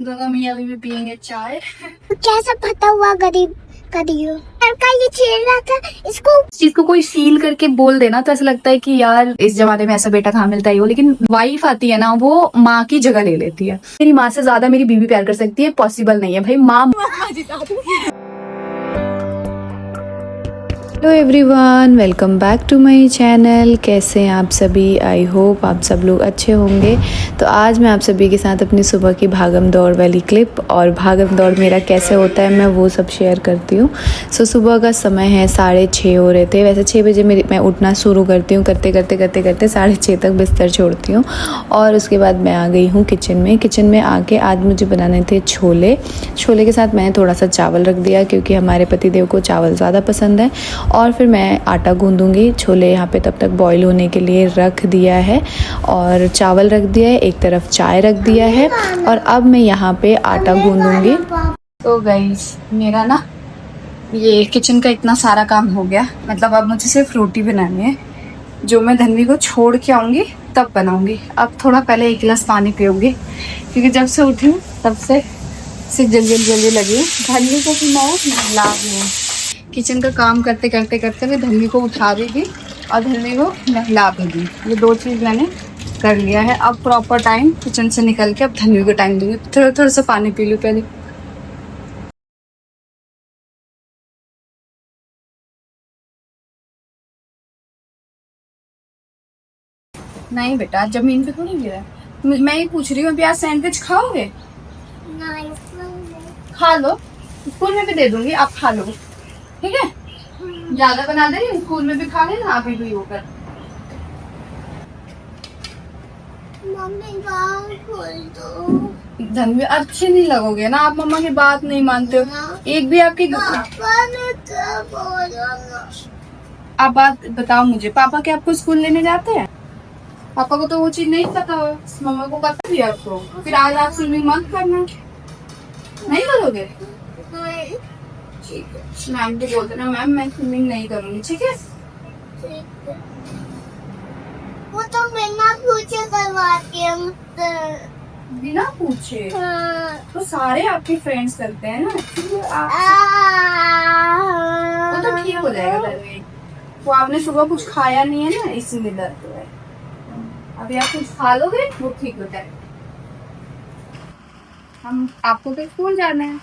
दोनों मियाँ बीवी पियेंगे चाय। कैसा फटा हुआ गरीब करियो लड़का ये छेड़ रहा था इसको। इस चीज को कोई फील करके बोल देना तो ऐसा लगता है कि यार इस जमाने में ऐसा बेटा कहाँ मिलता है वो, लेकिन वाइफ आती है ना वो माँ की जगह ले लेती है। मेरी माँ से ज्यादा मेरी बीवी प्यार कर सकती है, पॉसिबल नहीं है भाई। माँ hello everyone, welcome back to my channel. कैसे हैं आप सभी? आई होप आप सब लोग अच्छे होंगे। तो आज मैं आप सभी के साथ अपनी सुबह की भागम दौड़ वाली क्लिप और भागम दौड़ मेरा कैसे होता है मैं वो सब शेयर करती हूँ। सुबह का समय है, 6:30 हो रहे थे। वैसे 6 बजे मैं उठना शुरू करती हूँ, करते 6:30 तक बिस्तर छोड़ती हूँ। और उसके बाद मैं आ गई हूँ किचन में आके आज मुझे बनाने थे छोले के साथ मैंने थोड़ा सा चावल रख दिया क्योंकि हमारे पतिदेव को चावल ज़्यादा पसंद है। और फिर मैं आटा गूंदूंगी। छोले यहाँ पे तब तक बॉईल होने के लिए रख दिया है और चावल रख दिया है, एक तरफ चाय रख दिया है और अब मैं यहाँ पे आटा गूंदूंगी। तो गाइस मेरा ना ये किचन का इतना सारा काम हो गया, मतलब अब मुझे सिर्फ रोटी बनानी है जो मैं धन्वी को छोड़ के आऊँगी तब बनाऊँगी। अब थोड़ा पहले 1 गिलास पानी पीऊँगी क्योंकि जब से उठी हूँ तब से जल्दी लगी धन्वी को कि मैं नहला दूँ। किचन का काम करते मैं धन्वी को उठा भी दी और धन्वी को नहला भी दी। ये 2 चीज़ मैंने कर लिया है। अब प्रॉपर टाइम किचन से निकल के अब धन्वी को टाइम दूंगी। थोड़ा सा पानी पी लूँ पहले। नहीं बेटा, जमीन पे थोड़ी गिरा है। मैं ये पूछ रही हूँ अभी आज सैंडविच खाओगे? खा लो, स्कूल में भी दे दूंगी, आप खा लो, ठीक है? ज्यादा बना दे, स्कूल में भी खा लेना, आप भी होकर। मम्मी बाल खोल दो। धन्वी अच्छे नहीं लगोगे ना, आप मम्मा की बात नहीं मानते हो। एक भी आपकी पापा ने क्या बोला ना? आप बात बताओ मुझे, पापा क्या आपको स्कूल लेने जाते हैं? पापा को तो वो चीज नहीं पता हो, मम्मा को पता भी है आपको। फिर आज आप स्विमिंग मत करना, नहीं करोगे? नहीं। ठीक है, मैम को बोल देना मैम मैं स्विमिंग नहीं करूंगी, ठीक है? ठीक है। वो तो बिना पूछे करवाती है मुझसे। बिना पूछे? हाँ। तो सारे आपके फ्रेंड्स करते हैं ना, वो तो ठीक हो जाएगा धन्वी। वो आपने सुबह कुछ खाया नहीं है ना, इसीलिए दर्द है। अभी आप कुछ खा लोगे वो ठीक हो जाएगा। हम आपको तो स्कूल जाना है,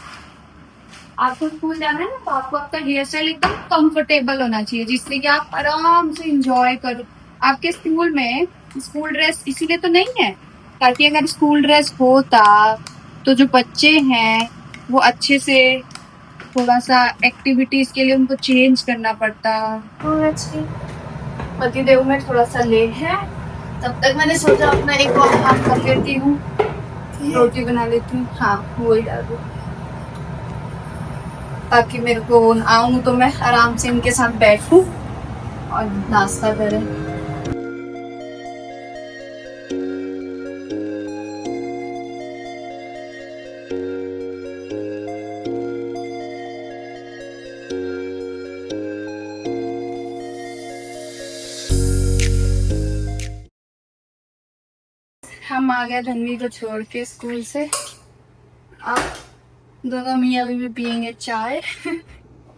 आपको स्कूल जाना है ना, तो आपको आपका हेयर स्टाइल एकदम कंफर्टेबल होना चाहिए जिससे कि आप आराम से एंजॉय करो। आपके स्कूल में स्कूल ड्रेस इसीलिए तो नहीं है ताकि अगर स्कूल ड्रेस होता तो जो बच्चे हैं वो अच्छे से थोड़ा सा एक्टिविटीज के लिए उनको चेंज करना पड़ता। पतिदेव में थोड़ा सा लेट है, तब तक मैंने सोचा अपना एक और काम कर लेती हूँ, रोटी बना लेती हूँ। हाँ वही डाल दो ताकि मेरे को आऊँ तो मैं आराम से इनके साथ बैठूं और नाश्ता करें। हम आ गए धन्वी को छोड़ के स्कूल से। अब दोनों मियाँ बीवी पियेंगे चाय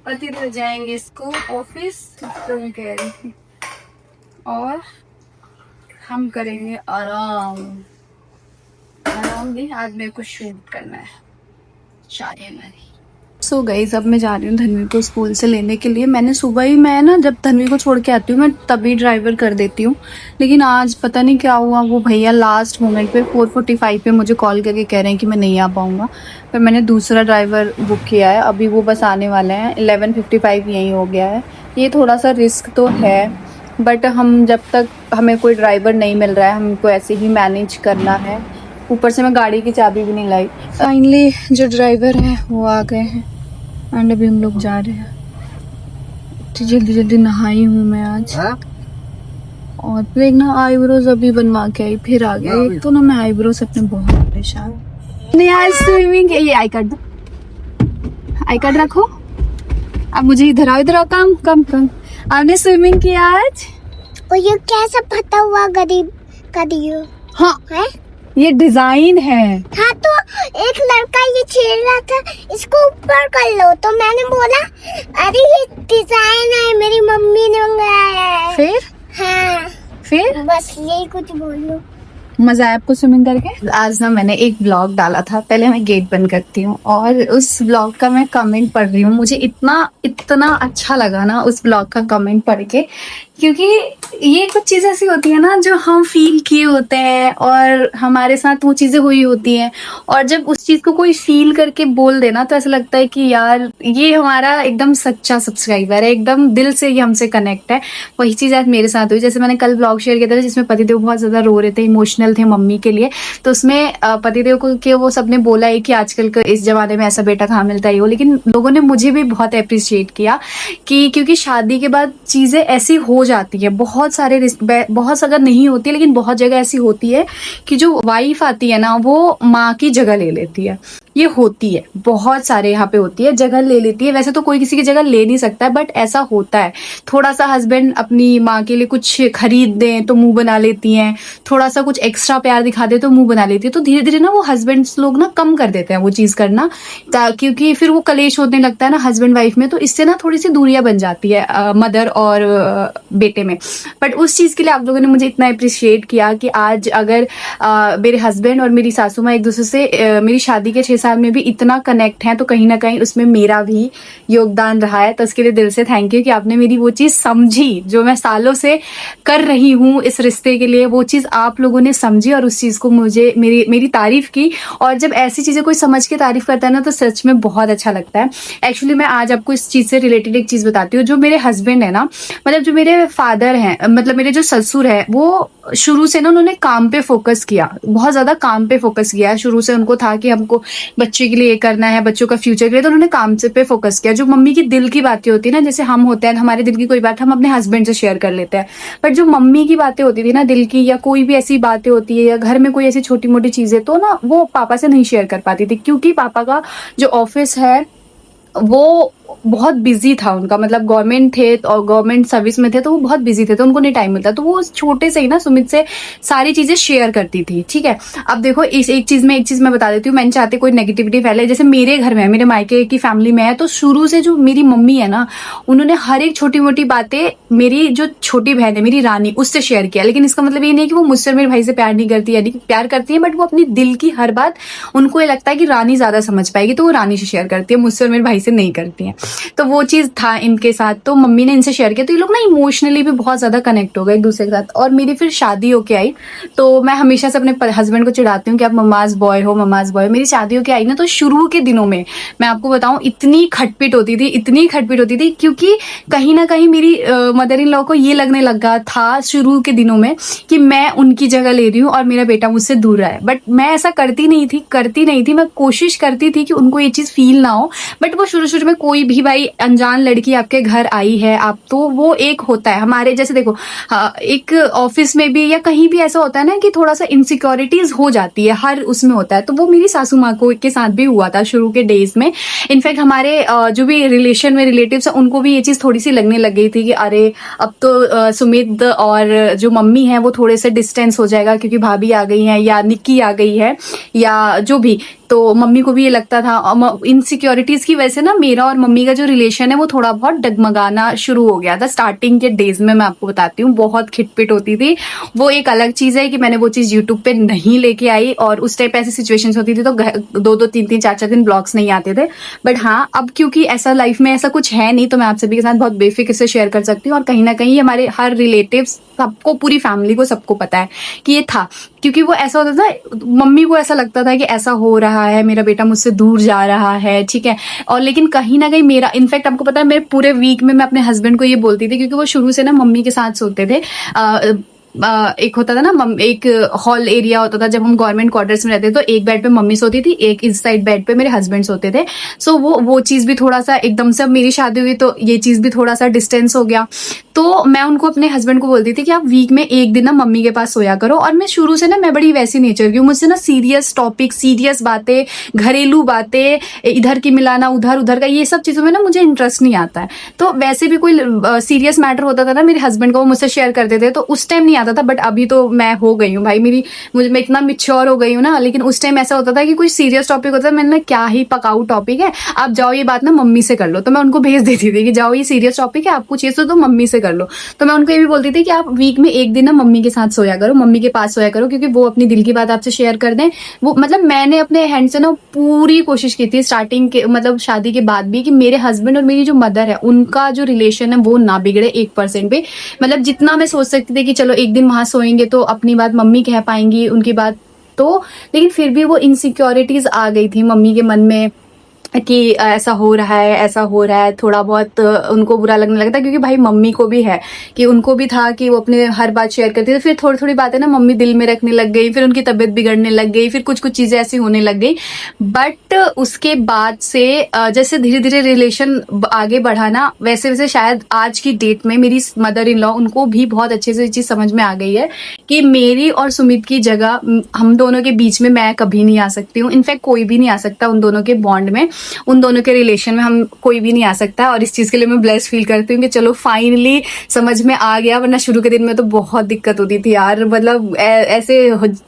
पति तो जाएंगे स्कूल ऑफिस तो मैं कह रही थी, और हम करेंगे आराम भी। आज मेरे को शूट करना है चाय हमारी। सो गाइस अब मैं जा रही हूँ धन्वी को स्कूल से लेने के लिए। मैंने सुबह ही मैं ना जब धन्वी को छोड़ के आती हूँ मैं तभी ड्राइवर कर देती हूँ, लेकिन आज पता नहीं क्या हुआ, वो भैया लास्ट मोमेंट पे 4:45 पे मुझे कॉल करके कह रहे हैं कि मैं नहीं आ पाऊँगा। फिर मैंने दूसरा ड्राइवर बुक किया है, अभी वो बस आने वाले हैं। 11:55 यहीं हो गया है। ये थोड़ा सा रिस्क तो है बट हम जब तक हमें कोई ड्राइवर नहीं मिल रहा है हमको ऐसे ही मैनेज करना है। ऊपर से मैं गाड़ी की चाबी भी नहीं लाई। फाइनली जो ड्राइवर है वो आ गए हैं एंड अभी हम लोग जा रहे हैं। तो जल्दी नहाई हूँ मैं आज और फिर एक ना आईब्रोज अभी बनवा के आई, फिर आ गया। एक तो ना मैं आईब्रोज अपने बहुत परेशान। नहीं आज स्विमिंग, ये आई कार्ड रखो। अब मुझे इधर आओ कम आपने स्विमिंग किया आज? और ये कैसा फटा हुआ गरीब करियो? हाँ है? ये डिजाइन है। हाँ तो एक लड़का ये छेड़ रहा था, इसको ऊपर कर लो, तो मैंने बोला अरे ये डिजाइन है, मेरी मम्मी ने मंगाया है। फिर हाँ बस यही कुछ बोलो। मजा आया आपको स्विमिंग करके? आज ना मैंने एक ब्लॉग डाला था, पहले मैं गेट बंद करती हूँ, और उस ब्लॉग का मैं कमेंट पढ़ रही हूँ। मुझे इतना अच्छा लगा ना उस ब्लॉग का कमेंट पढ़ के, क्योंकि ये कुछ चीज़ें ऐसी होती है ना जो हम फील किए होते हैं और हमारे साथ वो चीज़ें हुई होती हैं, और जब उस चीज़ को कोई फील करके बोल देना तो ऐसा लगता है कि यार ये हमारा एकदम सच्चा सब्सक्राइबर है, एकदम दिल से ये हमसे कनेक्ट है। वही चीज़ आज मेरे साथ हुई। जैसे मैंने कल ब्लॉग शेयर किया था जिसमें पतिदेव बहुत ज़्यादा रो रहे थे, इमोशनल थे मम्मी के लिए, तो उसमें पतिदेव को के वो सबने बोला है कि आजकल के इस जमाने में ऐसा बेटा कहाँ मिलता है वो, लेकिन लोगों ने मुझे भी बहुत अप्रिशिएट किया कि क्योंकि शादी के बाद चीज़ें ऐसी हो जाती है, बहुत सारे बहुत अगर नहीं होती है लेकिन बहुत जगह ऐसी होती है कि जो वाइफ आती है ना वो माँ की जगह ले लेती है। ये होती है, बहुत सारे यहाँ पे होती है, जगह ले लेती है। वैसे तो कोई किसी की जगह ले नहीं सकता है, बट ऐसा होता है। थोड़ा सा हस्बैंड अपनी माँ के लिए कुछ खरीद दें तो मुंह बना लेती हैं, थोड़ा सा कुछ एक्स्ट्रा प्यार दिखा दे तो मुंह बना लेती है। तो धीरे धीरे ना वो हस्बैंड्स लोग ना कम कर देते हैं वो चीज़ करना, क्योंकि फिर वो कलेश होने लगता है ना हस्बैंड वाइफ में, तो इससे ना थोड़ी सी दूरियां बन जाती है मदर और बेटे में। बट उस चीज़ के लिए आप लोगों ने मुझे इतना अप्रिशिएट किया कि आज अगर मेरे हस्बैंड और मेरी सासू माँ एक दूसरे से मेरी शादी के 6 साल में भी इतना कनेक्ट हैं, तो कहीं ना कहीं उसमें मेरा भी योगदान रहा है। तो उसके लिए दिल से थैंक यू कि आपने मेरी वो चीज़ समझी जो मैं सालों से कर रही हूँ इस रिश्ते के लिए, वो चीज़ आप लोगों ने समझी और उस चीज़ को मुझे मेरी तारीफ़ की। और जब ऐसी चीज़ें कोई समझ के तारीफ़ करता है ना तो सच में बहुत अच्छा लगता है। एक्चुअली मैं आज आपको इस चीज़ से रिलेटेड एक चीज़ बताती हूँ। जो मेरे हस्बैंड है ना, मतलब जो मेरे फादर हैं, मतलब मेरे जो ससुर है, वो शुरू से ना उन्होंने काम पे फोकस किया, बहुत ज़्यादा काम पे फोकस किया। शुरू से उनको था कि हमको बच्चे के लिए ये करना है, बच्चों का फ्यूचर के लिए, तो उन्होंने काम से पे फोकस किया। जो मम्मी की दिल की बातें होती है ना, जैसे हम होते हैं, हमारे दिल की कोई बात हम अपने हस्बैंड से शेयर कर लेते हैं, बट जो मम्मी की बातें होती थी ना दिल की, या कोई भी ऐसी बातें होती है या घर में कोई ऐसी छोटी मोटी चीज़ें, तो ना वो पापा से नहीं शेयर कर पाती थी, क्योंकि पापा का जो ऑफिस है वो बहुत बिजी था उनका, मतलब गवर्नमेंट थे और गवर्नमेंट सर्विस में थे, तो वो बहुत बिजी थे, तो उनको नहीं टाइम मिलता। तो वो छोटे से ही ना सुमित से सारी चीजें शेयर करती थी। ठीक है, अब देखो इस एक चीज मैं बता देती हूँ, मैं नहीं चाहती कोई नेगेटिविटी फैले। जैसे मेरे घर में है, मेरे मायके की फैमिली में है, तो शुरू से जो मेरी मम्मी है ना, उन्होंने हर एक छोटी मोटी बातें मेरी जो छोटी बहन है मेरी रानी, उससे शेयर किया। लेकिन इसका मतलब ये नहीं कि वो मुझसे मेरे भाई से प्यार नहीं करती, यानी प्यार करती है, बट वो अपनी दिल की हर बात, उनको ये लगता है कि रानी ज्यादा समझ पाएगी, तो वो रानी से शेयर करती है, मुझसे और मेरे भाई से नहीं करती है। तो वो चीज़ था इनके साथ, तो मम्मी ने इनसे शेयर किया, तो ये लोग ना इमोशनली भी बहुत ज़्यादा कनेक्ट हो गए एक दूसरे के साथ। और मेरी फिर शादी होके आई, तो मैं हमेशा से अपने हस्बैंड को चिढ़ाती हूँ कि आप ममाज बॉय हो, ममाज बॉय। मेरी शादी होके आई ना, तो शुरू के दिनों में मैं आपको बताऊँ इतनी खटपिट होती थी, क्योंकि कहीं ना कहीं मेरी मदर इन लॉ को ये लगने लगा था शुरू के दिनों में कि मैं उनकी जगह ले रही हूँ और मेरा बेटा मुझसे दूर रहा है। बट मैं ऐसा करती नहीं थी, मैं कोशिश करती थी कि उनको ये चीज़ फील ना हो। बट वो शुरू में कोई भी भाई अनजान लड़की आपके घर आई है आप, तो वो एक होता है हमारे, जैसे देखो एक ऑफिस में भी या कहीं भी ऐसा होता है ना कि थोड़ा सा इनसिक्योरिटीज हो जाती है, हर उसमें होता है। तो वो मेरी सासू माँ को के साथ भी हुआ था शुरू के डेज में। इनफैक्ट हमारे जो भी रिलेशन में रिलेटिव्स हैं उनको भी ये चीज़ थोड़ी सी लगने लग गई थी कि अरे अब तो सुमित और जो मम्मी है वो थोड़े से डिस्टेंस हो जाएगा, क्योंकि भाभी आ गई हैं या निक्की आ गई है या जो भी। तो मम्मी को भी ये लगता था, इनसिक्योरिटीज की वजह से ना मेरा और मम्मी का जो रिलेशन है वो थोड़ा बहुत डगमगाना शुरू हो गया था। स्टार्टिंग के डेज में मैं आपको बताती हूँ बहुत खिटपिट होती थी। वो एक अलग चीज़ है कि मैंने वो चीज़ यूट्यूब पे नहीं लेके आई, और उस टाइप ऐसी सिचुएशंस होती थी तो 2-2, 3-3, 4-4 दिन ब्लॉग्स नहीं आते थे। बट हाँ, अब क्योंकि ऐसा लाइफ में ऐसा कुछ है नहीं, तो मैं आप सभी के साथ बहुत बेफिक्र से शेयर कर सकती हूँ। और कहीं ना कहीं हमारे हर रिलेटिव्स, सबको, पूरी फैमिली को सबको पता है कि ये था, क्योंकि वो ऐसा होता था, मम्मी को ऐसा लगता था कि ऐसा हो रहा है, मेरा बेटा मुझसे दूर जा रहा है। ठीक है, और लेकिन कहीं ना कहीं मेरा, इनफैक्ट आपको पता है मेरे पूरे वीक में मैं अपने हस्बैंड को ये बोलती थी, क्योंकि वो शुरू से ना मम्मी के साथ सोते थे। एक होता था ना, एक हॉल एरिया होता था जब हम गवर्नमेंट क्वार्टर्स में रहते थे, तो एक बेड पे मम्मी सोती थी, एक इस साइड बेड पे मेरे हस्बैंड सोते थे। सो वो चीज़ भी थोड़ा सा, एकदम से अब मेरी शादी हुई तो ये चीज़ भी थोड़ा सा डिस्टेंस हो गया। तो मैं उनको अपने हस्बैंड को बोलती थी कि आप वीक में एक दिन ना मम्मी के पास सोया करो। और मैं शुरू से ना मैं बड़ी वैसी नेचर की हूँ, मुझसे ना सीरियस टॉपिक, सीरियस बातें, घरेलू बातें, इधर की मिलाना उधर, उधर का, ये सब चीज़ों में ना मुझे इंटरेस्ट नहीं आता है। तो वैसे भी कोई सीरियस मैटर होता था ना मेरे हस्बैंड को वो मुझसे शेयर करते थे, तो उस टाइम नहीं आता था। बट अभी तो मैं हो गई हूँ भाई, मैं इतना मिच्योर हो गई हूँ ना। लेकिन उस टाइम ऐसा होता था कि कोई सीरियस टॉपिक होता था, मैंने क्या ही पकाऊ टॉपिक है, आप जाओ ये बात ना मम्मी से कर लो। तो मैं उनको भेज देती थी कि जाओ ये सीरियस टॉपिक है, आपको चाहिए तो मम्मी से कर लो। तो मैं उनको ये भी बोलती थी कि आप वीक में एक दिन ना मम्मी के साथ सोया करो, मम्मी के पास सोया करो, क्योंकि वो अपनी दिल की बात आपसे शेयर कर दें। वो मतलब मैंने अपने हैंड से ना पूरी कोशिश की थी स्टार्टिंग के मतलब शादी के बाद भी, कि मेरे हस्बैंड और मेरी जो मदर है उनका जो रिलेशन है वो ना बिगड़े 1% भी। मतलब जितना मैं सोच सकती थी कि चलो एक दिन वहां सोएंगे तो अपनी बात मम्मी कह पाएंगी, उनकी बात तो, लेकिन फिर भी वो इनसिक्योरिटीज आ गई थी मम्मी के मन में कि ऐसा हो रहा है, ऐसा हो रहा है। थोड़ा बहुत उनको बुरा लगने लगता, क्योंकि भाई मम्मी को भी है कि उनको भी था कि वो अपने हर बात शेयर करती थी। फिर थोड़ी थोड़ी बातें ना मम्मी दिल में रखने लग गई, फिर उनकी तबीयत बिगड़ने लग गई, फिर कुछ कुछ चीज़ें ऐसी होने लग गई। बट उसके बाद से जैसे धीरे धीरे रिलेशन आगे बढ़ा ना, वैसे वैसे शायद आज की डेट में मेरी मदर इन लॉ उनको भी बहुत अच्छे से ये चीज़ समझ में आ गई है कि मेरी और सुमित की जगह हम दोनों के बीच में मैं कभी नहीं आ सकती हूँ। इनफैक्ट कोई भी नहीं आ सकता उन दोनों के बॉन्ड में, उन दोनों के रिलेशन में हम कोई भी नहीं आ सकता। और इस चीज़ के लिए मैं ब्लेस फील करती हूँ कि चलो फाइनली समझ में आ गया, वरना शुरू के दिन में तो बहुत दिक्कत होती थी यार। मतलब ऐसे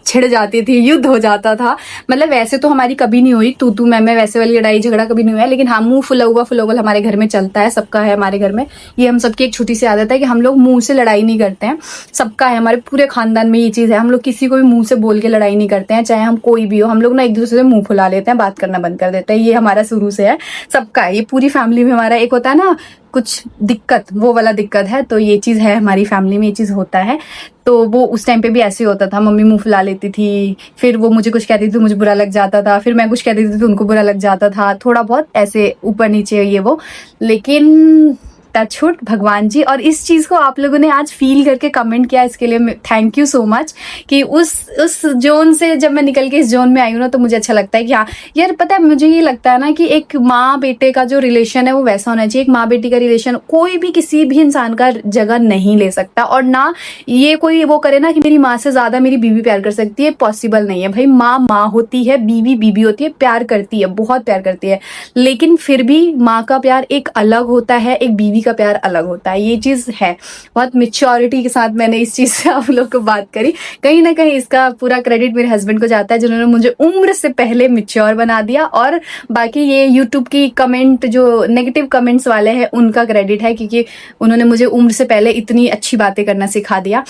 छिड़ जाती थी, युद्ध हो जाता था। मतलब वैसे तो हमारी कभी नहीं हुई तू मैं वैसे वाली लड़ाई झगड़ा कभी नहीं हुआ है, लेकिन हाँ मुंह फुलौगल हमारे घर में चलता है, सबका है हमारे घर में। ये हम सबकी एक छोटी सी आदत है कि हम लोग मुंह से लड़ाई नहीं करते हैं, सबका है, हमारे पूरे खानदान में ये चीज़ है। हम लोग किसी को भी मुंह से बोल के लड़ाई नहीं करते हैं, चाहे हम कोई भी हो। हम लोग ना एक दूसरे से मुंह फुला लेते हैं, बात करना बंद कर देते हैं। ये हमारा शुरू से है, सबका है, ये पूरी फैमिली में हमारा एक होता है ना कुछ दिक्कत, वो वाला दिक्कत है। तो ये चीज़ है हमारी फैमिली में, ये चीज़ होता है। तो वो उस टाइम पे भी ऐसे ही होता था, मम्मी मुंह फुला लेती थी, फिर वो मुझे कुछ कहती थी तो मुझे बुरा लग जाता था, फिर मैं कुछ कहती थी तो उनको बुरा लग जाता था, थोड़ा बहुत ऐसे ऊपर नीचे ये वो। लेकिन टचवुड भगवान जी, और इस चीज़ को आप लोगों ने आज फील करके कमेंट किया, इसके लिए थैंक यू सो मच। कि उस जोन से जब मैं निकल के इस जोन में आई हूँ ना, तो मुझे अच्छा लगता है कि हाँ यार, पता है मुझे ये लगता है ना कि एक माँ बेटे का जो रिलेशन है वो वैसा होना चाहिए। एक माँ बेटी का रिलेशन कोई भी किसी भी इंसान का जगह नहीं ले सकता, और ना ये कोई वो करे ना कि मेरी माँ से ज़्यादा मेरी बीवी प्यार कर सकती है, पॉसिबल नहीं है भाई। माँ माँ होती है, बीवी बीवी होती है, प्यार करती है, बहुत प्यार करती है, लेकिन फिर भी माँ का प्यार एक अलग होता है, एक बीवी का प्यार अलग होता है। ये चीज़ है, बहुत मेच्योरिटी के साथ मैंने इस चीज़ से आप लोग को बात करी। कहीं ना कहीं इसका पूरा क्रेडिट मेरे हस्बैंड को जाता है, जिन्होंने मुझे उम्र से पहले मेच्योर बना दिया। और बाकी ये यूट्यूब की कमेंट जो नेगेटिव कमेंट्स वाले हैं उनका क्रेडिट है, क्योंकि उन्होंने मुझे उम्र से पहले इतनी अच्छी बातें करना सिखा दिया।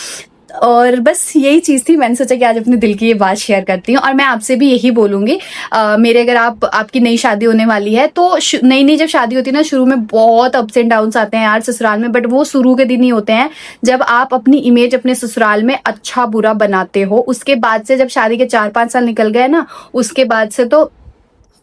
और बस यही चीज़ थी, मैंने सोचा कि आज अपने दिल की ये बात शेयर करती हूँ। और मैं आपसे भी यही बोलूँगी, मेरे अगर आपकी नई शादी होने वाली है तो नई जब शादी होती है ना, शुरू में बहुत अप्स एंड डाउन्स आते हैं यार ससुराल में, बट वो शुरू के दिन ही होते हैं जब आप अपनी इमेज अपने ससुराल में अच्छा बुरा बनाते हो। उसके बाद से जब शादी के 4-5 साल निकल गए ना, उसके बाद से तो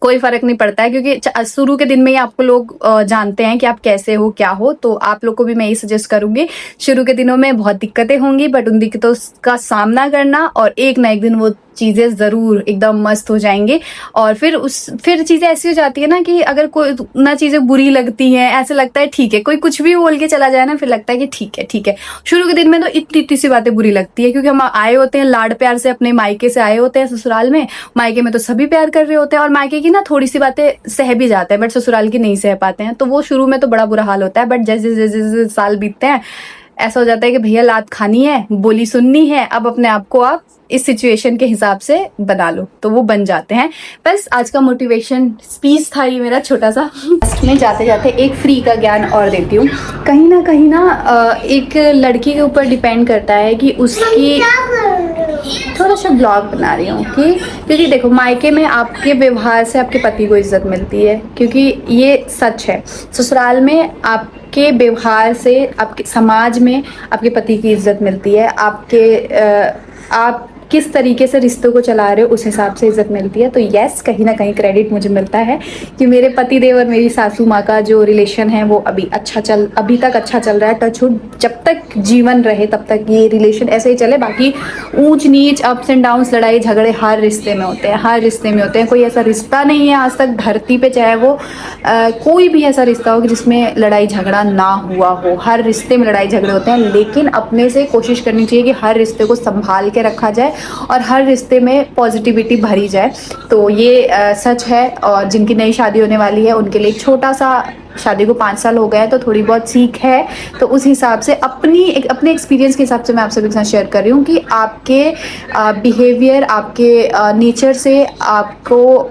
कोई फर्क नहीं पड़ता है, क्योंकि शुरू के दिन में ही आपको लोग जानते हैं कि आप कैसे हो क्या हो। तो आप लोग को भी मैं ये सजेस्ट करूंगी, शुरू के दिनों में बहुत दिक्कतें होंगी, बट उन दिक्कतों का सामना करना, और एक ना एक दिन वो चीज़ें ज़रूर एकदम मस्त हो जाएंगे। और फिर चीज़ें ऐसी हो जाती है ना कि अगर कोई ना चीज़ें बुरी लगती हैं, ऐसे लगता है ठीक है, कोई कुछ भी बोल के चला जाए ना, फिर लगता है कि ठीक है। शुरू के दिन में तो इतनी इतनी सी बातें बुरी लगती है, क्योंकि हम आए होते हैं लाड प्यार से, अपने मायके से आए होते हैं ससुराल में। मायके में तो सभी प्यार कर रहे होते हैं, और मायके की ना थोड़ी सी बातें सह भी जाते हैं, बट ससुराल की नहीं सह पाते हैं। तो वो शुरू में तो बड़ा बुरा हाल होता है, बट जैसे जैसे जैसे साल बीतते हैं ऐसा हो जाता है कि भैया लात खानी है, बोली सुननी है, अब अपने आप को आप इस सिचुएशन के हिसाब से बना लो, तो वो बन जाते हैं। बस आज का मोटिवेशन स्पीच था ये मेरा छोटा सा। में जाते जाते एक फ्री का ज्ञान और देती हूँ। कहीं ना एक लड़की के ऊपर डिपेंड करता है कि उसकी, थोड़ा सा ब्लॉग बना रही हूँ क्योंकि देखो मायके में आपके व्यवहार से आपके पति को इज्जत मिलती है, क्योंकि ये सच है। ससुराल में आपके व्यवहार से आपके समाज में आपके पति की इज्जत मिलती है। आप किस तरीके से रिश्तों को चला रहे हो उस हिसाब से इज्जत मिलती है। तो यस, कहीं ना कहीं क्रेडिट मुझे मिलता है कि मेरे पति देव और मेरी सासू माँ का जो रिलेशन है वो अभी तक अच्छा चल रहा है। टचवुड, जब तक जीवन रहे तब तक ये रिलेशन ऐसे ही चले। बाकी ऊंच नीच, अप्स एंड डाउन्स, लड़ाई झगड़े हर रिश्ते में होते हैं, हर रिश्ते में होते हैं। कोई ऐसा रिश्ता नहीं है आज तक धरती पे, चाहे वो कोई भी ऐसा रिश्ता हो कि जिसमें लड़ाई झगड़ा ना हुआ हो। हर रिश्ते में लड़ाई झगड़े होते हैं, लेकिन अपने से कोशिश करनी चाहिए कि हर रिश्ते को संभाल के रखा जाए और हर रिश्ते में पॉजिटिविटी भरी जाए। तो ये सच है। और जिनकी नई शादी होने वाली है उनके लिए एक छोटा सा, शादी को 5 साल हो गए हैं तो थोड़ी बहुत सीख है। तो उस हिसाब से अपने एक्सपीरियंस के हिसाब से मैं आप सभी के साथ शेयर कर रही हूँ कि आपके बिहेवियर, आपके नेचर से आपको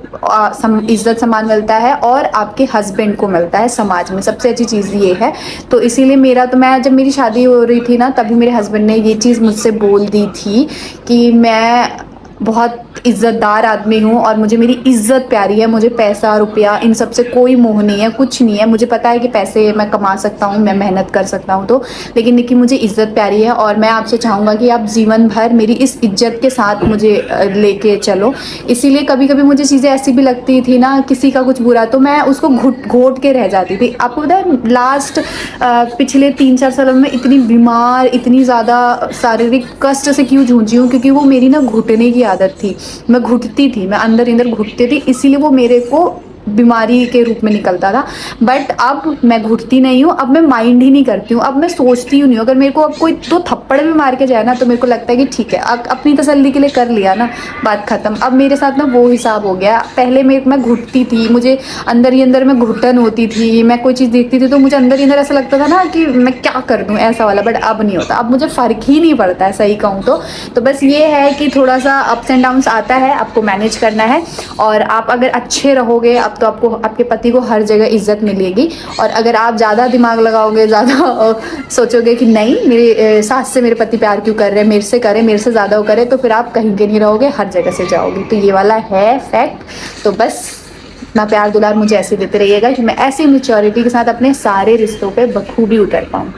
इज्जत सम्मान मिलता है और आपके हस्बैंड को मिलता है समाज में। सबसे अच्छी चीज़ ये है। तो इसीलिए जब मेरी शादी हो रही थी ना, तभी मेरे हस्बैंड ने ये चीज़ मुझसे बोल दी थी कि मैं बहुत इज़्ज़तदार आदमी हूँ और मुझे मेरी इज़्ज़त प्यारी है। मुझे पैसा रुपया इन सब से कोई मोह नहीं है, कुछ नहीं है। मुझे पता है कि पैसे मैं कमा सकता हूँ, मैं मेहनत कर सकता हूँ तो, लेकिन मुझे इज़्ज़त प्यारी है। और मैं आपसे चाहूँगा कि आप जीवन भर मेरी इस इज़्ज़त के साथ मुझे लेके चलो। इसीलिए कभी कभी मुझे चीज़ें ऐसी भी लगती थी ना, किसी का कुछ बुरा तो मैं उसको घोट के रह जाती थी। आपको पता है लास्ट पिछले 3-4 सालों में इतनी बीमार, इतनी ज़्यादा शारीरिक कष्ट से क्यों जूझी हूँ, क्योंकि वो मेरी ना घुटने की आदत थी। मैं घुटती थी, मैं अंदर घुटती थी, इसीलिए वो मेरे को बीमारी के रूप में निकलता था। बट अब मैं घुटती नहीं हूँ, अब मैं माइंड ही नहीं करती हूँ, अब मैं सोचती हूँ नहीं। अगर मेरे को अब कोई 2 थप्पड़ भी मार के जाए ना तो मेरे को लगता है कि ठीक है, अब अपनी तसल्ली के लिए कर लिया ना, बात खत्म। अब मेरे साथ ना वो हिसाब हो गया। पहले मैं घुटती थी, मुझे अंदर ही अंदर में घुटन होती थी। मैं कोई चीज़ देखती थी तो मुझे अंदर ही अंदर ऐसा लगता था ना कि मैं क्या कर दूँ, ऐसा वाला। बट अब नहीं होता, अब मुझे फ़र्क ही नहीं पड़ता है, सही कहूँ तो बस ये है कि थोड़ा सा अप्स एंड डाउन्स आता है, आपको मैनेज करना है। और आप अगर अच्छे रहोगे अब तो आपको, आपके पति को हर जगह इज्जत मिलेगी। और अगर आप ज़्यादा दिमाग लगाओगे, ज़्यादा सोचोगे कि नहीं मेरे सास से मेरे पति प्यार क्यों कर रहे हैं, मेरे से करे, मेरे से ज़्यादा वो करे, तो फिर आप कहीं के नहीं रहोगे, हर जगह से जाओगे। तो ये वाला है फैक्ट। तो बस इतना प्यार दुलार मुझे ऐसे देते रहिएगा कि मैं ऐसी मैच्योरिटी के साथ अपने सारे रिश्तों पे बखूबी उतर पाऊँ।